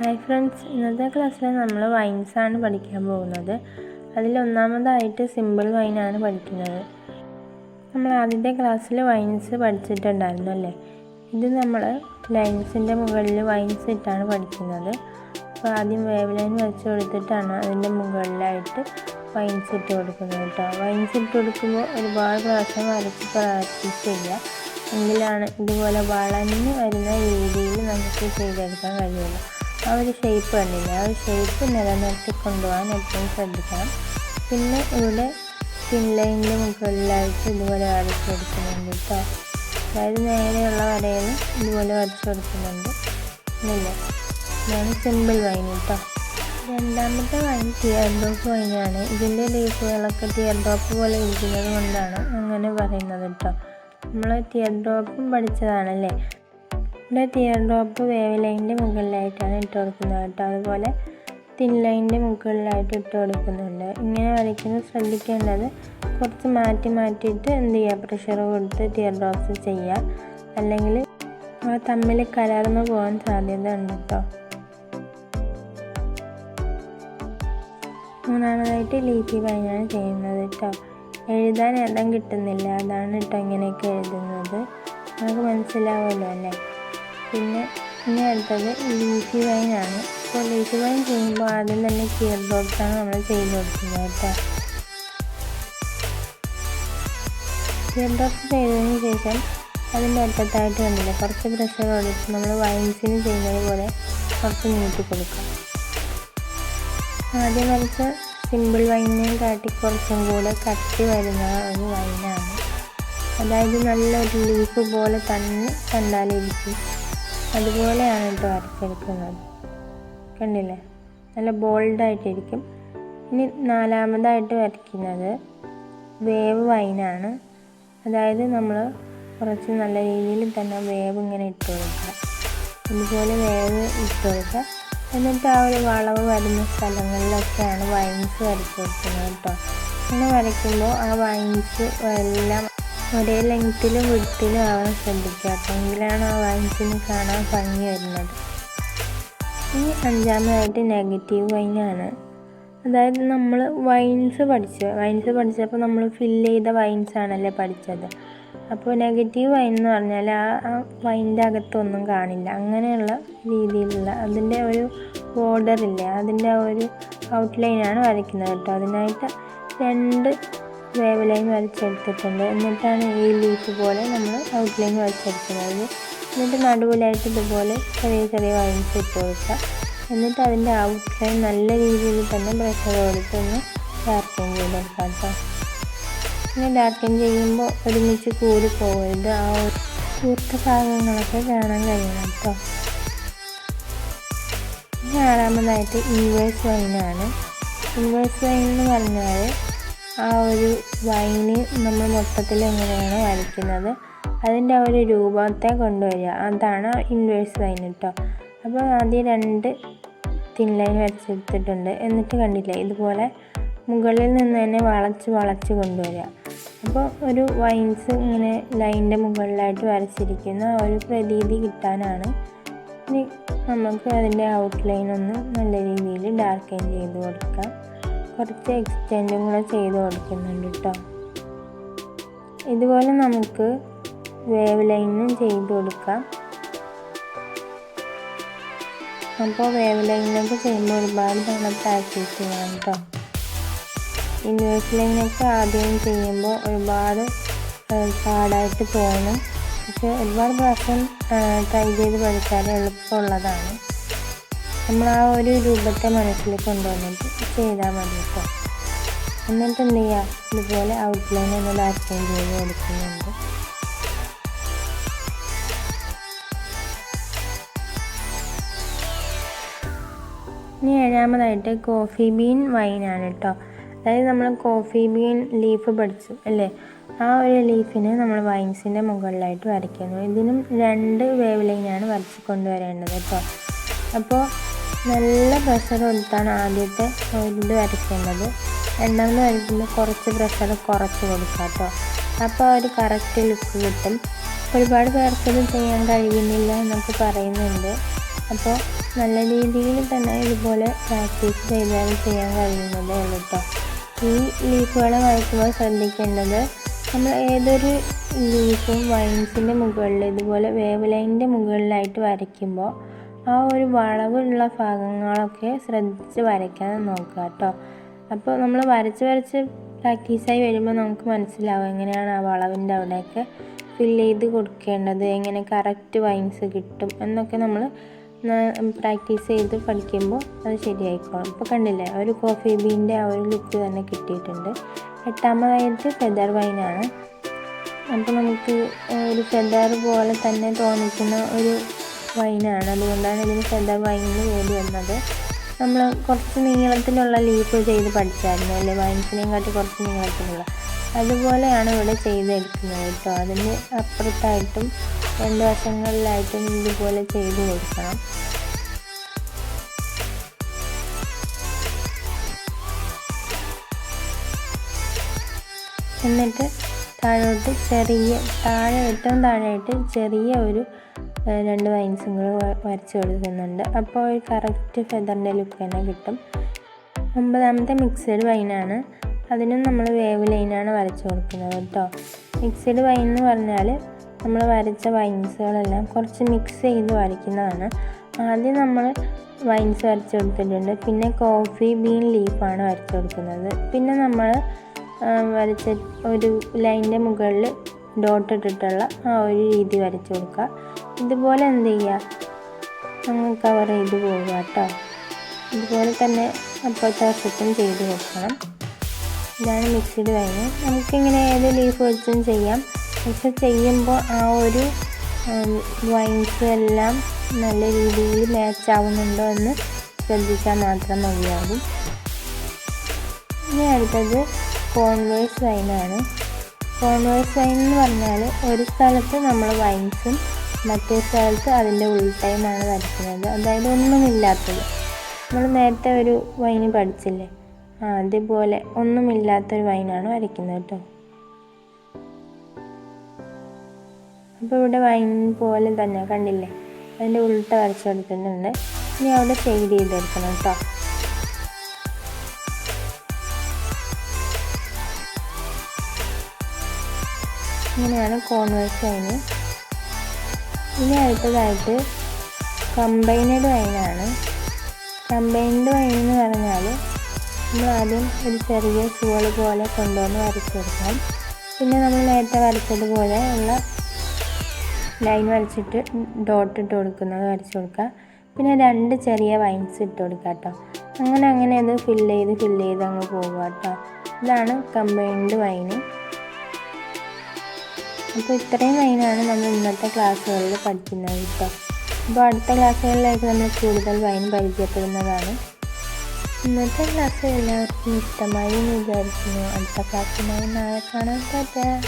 Hi friends, ഇന്നത്തെ ക്ലാസ്സിൽ നമ്മൾ വൈൻസാണ് പഠിക്കാൻ പോകുന്നത്. അതിലൊന്നാമതായിട്ട് സിമ്പിൾ വൈനാണ് പഠിക്കുന്നത്. നമ്മൾ ആദ്യത്തെ ക്ലാസ്സിൽ വൈൻസ് പഠിച്ചിട്ടുണ്ടായിരുന്നു അല്ലേ. ഇത് നമ്മൾ ലൈൻസിൻ്റെ മുകളിൽ വൈൻസ് ഇട്ടാണ് പഠിക്കുന്നത്. അപ്പോൾ ആദ്യം വേവ് ലൈൻ വെച്ച് കൊടുത്തിട്ടാണ് അതിൻ്റെ മുകളിലായിട്ട് വൈൻസ് ഇട്ട് കൊടുക്കുന്നത് കേട്ടോ. വൈൻസ് ഇട്ട് കൊടുക്കുമ്പോൾ ഒരുപാട് പ്രാവശ്യം വരച്ച് പ്രാക്ടീസ് ചെയ്യുക. എങ്കിലാണ് ഇതുപോലെ വളഞ്ഞ് വരുന്ന രീതിയിൽ നമുക്ക് ചെയ്തെടുക്കാൻ കഴിയുള്ളൂ. ആ ഒരു ഷേപ്പ് കണ്ടില്ല, ആ ഒരു ഷേപ്പ് നിലനിർത്തി കൊണ്ടുപോകാൻ എപ്പോഴും ശ്രദ്ധിക്കണം. പിന്നെ ഇവിടെ തിൻ ലൈനിൻ്റെ മുകളിലായിട്ട് ഇതുപോലെ വരച്ച് കൊടുക്കുന്നുണ്ട് കേട്ടോ. അതായത് നേരെയുള്ള വരയിൽ ഇതുപോലെ വരച്ച് കൊടുക്കുന്നുണ്ട്. ഇല്ല, ഇതാണ് സിമ്പിൾ വൈൻ കേട്ടോ. രണ്ടാമത്തെ വൈൻ ടിയർ ഡ്രോപ്പ് വൈനാണ്. ഇതിൻ്റെ ലീഫുകളൊക്കെ ടിയർ ഡ്രോപ്പ് പോലെ ഇരിക്കുന്നത് കൊണ്ടാണ് അങ്ങനെ പറയുന്നത് കേട്ടോ. നമ്മൾ ടിയർ ഡ്രോപ്പും പഠിച്ചതാണല്ലേ. ഇവിടെ ടിയർ ഡ്രോപ്പ് വേവ് ലൈനിൻ്റെ മുകളിലായിട്ടാണ് ഇട്ട് കൊടുക്കുന്നത് കേട്ടോ. അതുപോലെ തിൻ ലൈനിൻ്റെ മുകളിലായിട്ട് ഇട്ട് കൊടുക്കുന്നുണ്ട്. ഇങ്ങനെ വരയ്ക്കുന്നത് ശ്രദ്ധിക്കേണ്ടത് കുറച്ച് മാറ്റിയിട്ട് എന്ത് ചെയ്യുക, പ്രഷർ കൊടുത്ത് ടിയർ ഡ്രോപ്സ് ചെയ്യുക. അല്ലെങ്കിൽ അവ തമ്മിൽ കലർന്നു പോകാൻ സാധ്യത ഉണ്ട് കേട്ടോ. മൂന്നാമതായിട്ട് ലീഫി വൈനാണ് ചെയ്യുന്നത് കേട്ടോ. എഴുതാൻ ഇടം കിട്ടുന്നില്ല, അതാണ് കേട്ടോ ഇങ്ങനെയൊക്കെ എഴുതുന്നത്. നമുക്ക് മനസ്സിലാവുമല്ലോ അല്ലേ. പിന്നെ ഇനി അടുത്തത് ലീഫി വൈനാണ്. അപ്പോൾ ലീഫി വൈൻ ചെയ്യുമ്പോൾ ആദ്യം തന്നെ ടിയർ ഡ്രോപ്സാണ് നമ്മൾ ചെയ്ത് കൊടുക്കുന്നത് കേട്ടോ. ടിയർ ഡ്രോപ്സ് ചെയ്തതിന് ശേഷം അതിൻ്റെ അറ്റത്തായിട്ട് കണ്ടില്ല, കുറച്ച് പ്രഷർ കൊടുത്ത് നമ്മൾ വൈൻസിന് ചെയ്യുന്നത് പോലെ കുറച്ച് നീട്ടി കൊടുക്കാം. ആദ്യം വരച്ച സിമ്പിൾ വൈനിനെ കാട്ടി കുറച്ചും കൂടെ കട്ടി വരുന്ന ഒരു വൈനാണ്. അതായത് നല്ലൊരു ലീഫ് പോലെ തന്നെ കണ്ടാലിരിക്കും, അതുപോലെയാണ് കേട്ടോ വരച്ചെടുക്കുന്നത്. കണ്ടില്ലേ, നല്ല ബോൾഡായിട്ടിരിക്കും. ഇനി നാലാമതായിട്ട് വരയ്ക്കുന്നത് വേവ് വൈനാണ്. അതായത് നമ്മൾ കുറച്ച് നല്ല രീതിയിൽ തന്നെ വേവ് ഇങ്ങനെ ഇട്ട് കൊടുക്കുക. ഇതുപോലെ വേവ് ഇട്ട് കൊടുക്കുക. എന്നിട്ട് ആ ഒരു വളവ് വരുന്ന സ്ഥലങ്ങളിലൊക്കെയാണ് വൈൻസ് വരച്ച് കൊടുക്കുന്നത് കേട്ടോ. ഇങ്ങനെ വരയ്ക്കുമ്പോൾ ആ വൈൻസ് എല്ലാം ഒരേ ലെങ്ത്തിലും വിഡ്ത്തിലും ആവാൻ ശ്രദ്ധിക്കുക കേട്ടോ. എങ്കിലാണ് ആ വൈൻസിന് കാണാൻ ഭംഗി വരുന്നത്. ഇനി അഞ്ചാമതായിട്ട് നെഗറ്റീവ് വൈനാണ്. അതായത് നമ്മൾ വൈൻസ് പഠിച്ചപ്പോൾ നമ്മൾ ഫില്ല് ചെയ്ത വൈൻസാണല്ലേ പഠിച്ചത്. അപ്പോൾ നെഗറ്റീവ് വൈൻ എന്ന് പറഞ്ഞാൽ ആ വൈൻ്റെ അകത്തൊന്നും കാണില്ല, അങ്ങനെയുള്ള രീതിയിലുള്ള അതിൻ്റെ ഒരു ബോർഡറില്ലേ, അതിൻ്റെ ആ ഒരു ഔട്ട്ലൈനാണ് വരയ്ക്കുന്നത് കേട്ടോ. അതിനായിട്ട് 2 വേവ് ലൈൻ വരച്ചെടുത്തിട്ടുണ്ട്. എന്നിട്ടാണ് ഈ ലീഫ് പോലെ നമ്മൾ ഔട്ട്ലൈൻ വരച്ചെടുക്കുന്നത്. എന്നിട്ട് നടുവിലായിട്ട് ഇതുപോലെ ചെറിയ ചെറിയ വൈൻസ് ഇട്ട് കൊടുക്കുക. എന്നിട്ട് അതിൻ്റെ ഔട്ട്ലൈൻ നല്ല രീതിയിൽ തന്നെ പ്രഷർ കൊടുത്തൊന്ന് ഡാർക്കൻ ചെയ്തെടുക്കാം കേട്ടോ. ഇങ്ങനെ ഡാർക്കൻ ചെയ്യുമ്പോൾ ഒരുമിച്ച് കൂടി പോകരുത്, ആ ഒരു കൂർത്ത ഭാഗങ്ങളൊക്കെ കാണാൻ കഴിയണം കേട്ടോ. ഇനി ആറാമതായിട്ട് ഇൻവേഴ്സ് വൈനാണ്. ഇൻവേഴ്സ് വൈൻ എന്ന് പറഞ്ഞാൽ ആ ഒരു വൈന് നമ്മൾ മൊത്തത്തിൽ എങ്ങനെയാണ് വരയ്ക്കുന്നത് അതിൻ്റെ ആ ഒരു രൂപത്തെ കൊണ്ടുവരിക, അതാണ് ഇൻവേഴ്സ് വൈൻ കേട്ടോ. അപ്പോൾ ആദ്യം 2 തിൻ ലൈൻ വരച്ചെടുത്തിട്ടുണ്ട്. എന്നിട്ട് കണ്ടില്ലേ, ഇതുപോലെ മുകളിൽ നിന്ന് തന്നെ വളച്ച് കൊണ്ടുവരിക. അപ്പോൾ ഒരു വൈൻസ് ഇങ്ങനെ ലൈനിൻ്റെ മുകളിലായിട്ട് വരച്ചിരിക്കുന്ന ഒരു പ്രതീതി കിട്ടാനാണ്. ഇനി നമുക്ക് അതിൻ്റെ ഔട്ട്ലൈൻ ഒന്ന് നല്ല രീതിയിൽ ഡാർക്കൻ ചെയ്ത് കൊടുക്കാം. കുറച്ച് എക്സ്റ്റെൻഡും കൂടെ ചെയ്ത് കൊടുക്കുന്നുണ്ട് കേട്ടോ. ഇതുപോലെ നമുക്ക് വേവ് ലൈനും ചെയ്ത് കൊടുക്കാം. അപ്പോൾ വേവ് ലൈനിലൊക്കെ ചെയ്യുമ്പോൾ ഒരുപാട് തവണ പ്രാക്ടീസ് ചെയ്യണം കേട്ടോ. ഇൻവേഴ്സ് ലൈനൊക്കെ ആദ്യം ചെയ്യുമ്പോൾ ഒരുപാട് പാടായിട്ട് തോന്നും. പക്ഷെ ഒരുപാട് പ്രാവശ്യം ട്രൈ ചെയ്ത് പഠിച്ചാൽ എളുപ്പമുള്ളതാണ്. നമ്മൾ ആ ഒരു രൂപത്തെ മനസ്സിൽ കൊണ്ടുവന്നിട്ട് ചെയ്താൽ മതി കേട്ടോ. എന്നിട്ട് എന്ത് ചെയ്യുക, ഇതുപോലെ ഔട്ട്ലൈൻ ഒന്ന് ഡാർക്കൻ ചെയ്ത് കൊടുക്കുന്നുണ്ട്. ഇനി ഏഴാമതായിട്ട് കോഫി ബീൻ വൈനാണ് കേട്ടോ. അതായത് നമ്മൾ കോഫി ബീൻ ലീഫ് പഠിച്ചു അല്ലേ, ആ ഒരു ലീഫിന് നമ്മൾ വൈൻസിൻ്റെ മുകളിലായിട്ട് വരയ്ക്കുന്നു. ഇതിനും 2 വേവ് ലൈനാണ് വരച്ച് കൊണ്ടുവരേണ്ടത് കേട്ടോ. അപ്പോൾ നല്ല പ്രഷർ കൊടുത്താണ് ആദ്യത്തെ ഇത് വരയ്ക്കേണ്ടത്. രണ്ടാമത് വരയ്ക്കുമ്പോൾ കുറച്ച് പ്രഷർ കുറച്ച് കൊടുക്കുക കേട്ടോ. അപ്പോൾ ഒരു കറക്റ്റ് ലുക്ക് കിട്ടും. ഒരുപാട് പേർക്കത് ചെയ്യാൻ കഴിയുന്നില്ല എന്നൊക്കെ പറയുന്നുണ്ട്. അപ്പോൾ നല്ല രീതിയിൽ തന്നെ ഇതുപോലെ പ്രാക്ടീസ് ചെയ്താൽ ചെയ്യാൻ കഴിയുന്നതേ ഉള്ളൂ കേട്ടോ. ഈ ലീഫുകൾ വരയ്ക്കുമ്പോൾ ശ്രദ്ധിക്കേണ്ടത്, നമ്മൾ ഏതൊരു ലീഫും വൈൻസിൻ്റെ മുകളിൽ ഇതുപോലെ വേവ് ലൈനിൻ്റെ മുകളിലായിട്ട് വരയ്ക്കുമ്പോൾ ആ ഒരു വളവുള്ള ഭാഗങ്ങളൊക്കെ ശ്രദ്ധിച്ച് വരയ്ക്കാൻ നോക്കുക കേട്ടോ. അപ്പോൾ നമ്മൾ വരച്ച് പ്രാക്ടീസായി വരുമ്പോൾ നമുക്ക് മനസ്സിലാവും എങ്ങനെയാണ് ആ വളവിൻ്റെ അവിടെയൊക്കെ ഫില്ല് ചെയ്ത് കൊടുക്കേണ്ടത്, എങ്ങനെ കറക്റ്റ് വൈൻസ് കിട്ടും എന്നൊക്കെ നമ്മൾ പ്രാക്ടീസ് ചെയ്ത് പഠിക്കുമ്പോൾ അത് ശരിയായിക്കോളും. ഇപ്പോൾ കണ്ടില്ലേ, ഒരു കോഫി ബീൻ്റെ ആ ഒരു ലുക്ക് തന്നെ കിട്ടിയിട്ടുണ്ട്. 8ാമതായിട്ട് ഫെദർ വൈനാണ്. അപ്പോൾ നമുക്ക് ഒരു ഫെദർ പോലെ തന്നെ തോന്നിക്കുന്ന ഒരു വൈനാണ്, അതുകൊണ്ടാണ് ഇതിന് ഫെദർ വൈനിന് വേണ്ടി വന്നത്. നമ്മൾ കുറച്ച് നീളത്തിലുള്ള ലീഫ് ചെയ്ത് പഠിച്ചായിരുന്നു അല്ലേ, വൈൻസിനെയും കാട്ടി കുറച്ച് നീളത്തിലുള്ള, അതുപോലെയാണ് ഇവിടെ ചെയ്തെടുക്കുന്നത് കേട്ടോ. അതിന് അപ്പുറത്തായിട്ടും 2 വശങ്ങളിലായിട്ടും ഇതുപോലെ ചെയ്ത് കൊടുക്കണം. എന്നിട്ട് ഏറ്റവും താഴെയായിട്ട് ചെറിയ ഒരു 2 വൈൻസും കൂടെ വരച്ച് കൊടുക്കുന്നുണ്ട്. അപ്പോൾ ഒരു കറക്റ്റ് ഫെദറിൻ്റെ ലുക്ക് തന്നെ കിട്ടും. 9ാമത്തെ മിക്സഡ് വൈനാണ്. അതിനും നമ്മൾ വേവ് ലൈനാണ് വരച്ച് കൊടുക്കുന്നത് കേട്ടോ. മിക്സഡ് വൈൻ എന്ന് പറഞ്ഞാൽ നമ്മൾ വരച്ച വൈൻസുകളെല്ലാം കുറച്ച് മിക്സ് ചെയ്ത് വരയ്ക്കുന്നതാണ്. ആദ്യം നമ്മൾ വൈൻസ് വരച്ച് കൊടുത്തിട്ടുണ്ട്, പിന്നെ കോഫി ബീൻ ലീഫാണ് വരച്ച് കൊടുക്കുന്നത്. പിന്നെ നമ്മൾ വരച്ച ഒരു ലൈനിൻ്റെ മുകളിൽ ഡോട്ട് ഇട്ടിട്ടുള്ള ആ ഒരു രീതി വരച്ച് കൊടുക്കുക. ഇതുപോലെ എന്ത് ചെയ്യുക, അങ്ങ് കവർ ചെയ്ത് പോവുക കേട്ടോ. ഇതുപോലെ തന്നെ അപ്പുറത്തെ വശത്തും ചെയ്ത് കൊടുക്കണം. ഇതാണ് മിക്സഡ് വൈന്. നമുക്കിങ്ങനെ ഏത് ലീഫ് വെച്ചും ചെയ്യാം, പക്ഷെ ചെയ്യുമ്പോൾ ആ ഒരു വൈൻസ് എല്ലാം നല്ല രീതിയിൽ മാച്ച് ആവുന്നുണ്ടോ എന്ന് ശ്രദ്ധിച്ചാൽ മാത്രം മതിയാകും. ഇനി അടുത്തത് കോൺവേഴ്സ് വൈനാണ്. കോൺവേഴ്സ് വൈൻ എന്ന് പറഞ്ഞാൽ ഒരു സ്ഥലത്ത് നമ്മൾ വൈൻസും മറ്റേ സ്ഥലത്ത് അതിൻ്റെ ഉൾട്ടയുമാണ് വരയ്ക്കുന്നത്, അതായത് ഒന്നുമില്ലാത്തത്. നമ്മൾ നേരത്തെ ഒരു വൈന് പഠിച്ചില്ലേ, അതുപോലെ ഒന്നുമില്ലാത്തൊരു വൈനാണ് വരയ്ക്കുന്നത് കേട്ടോ. അപ്പോൾ ഇവിടെ വൈൻ പോലെ തന്നെ കണ്ടില്ലേ, അതിൻ്റെ ഉൾട്ട വരച്ച് കൊടുത്തിട്ടുണ്ട്. ഇനി അവിടെ ഷെയ്ഡ് ചെയ്തെടുക്കണം കേട്ടോ. ഇങ്ങനെയാണ് കോൺവേഴ്സ് വൈന്. ഇനി അടുത്തതായിട്ട് കമ്പൈൻഡ് വൈനാണ്. കമ്പൈൻഡ് വൈൻ എന്ന് പറഞ്ഞാൽ നമ്മൾ ആദ്യം ഒരു ചെറിയ ചുവട് പോലെ കൊണ്ടുവന്ന് വരച്ച് കൊടുക്കണം. പിന്നെ നമ്മൾ നേരത്തെ വരച്ചതുപോലെ ഉള്ള ലൈൻ വരച്ചിട്ട് ഡോട്ട് ഇട്ട് കൊടുക്കുന്നത് വരച്ച് കൊടുക്കുക. പിന്നെ 2 ചെറിയ വൈൻസ് ഇട്ട് കൊടുക്കുക കേട്ടോ. അങ്ങനെ അത് ഫില്ല് ചെയ്ത് അങ്ങ് പോകുക കേട്ടോ. ഇതാണ് കമ്പൈൻഡ് വൈന്. അപ്പോൾ ഇത്രയും വൈനാണ് നമ്മൾ ഇന്നത്തെ ക്ലാസ്സുകളിൽ പഠിക്കുന്നത് കേട്ടോ. അപ്പോൾ അടുത്ത ക്ലാസ്സുകളിലായിട്ട് നമ്മൾ കൂടുതൽ വൈൻ പരിചയപ്പെടുന്നതാണ്. ഇന്നത്തെ ക്ലാസ് എല്ലാവർക്കും ഇഷ്ടമായി എന്ന് വിചാരിക്കുന്നു. അടുത്ത ക്ലാസ്സുമായി നാളെ കാണാൻ പറ്റാം.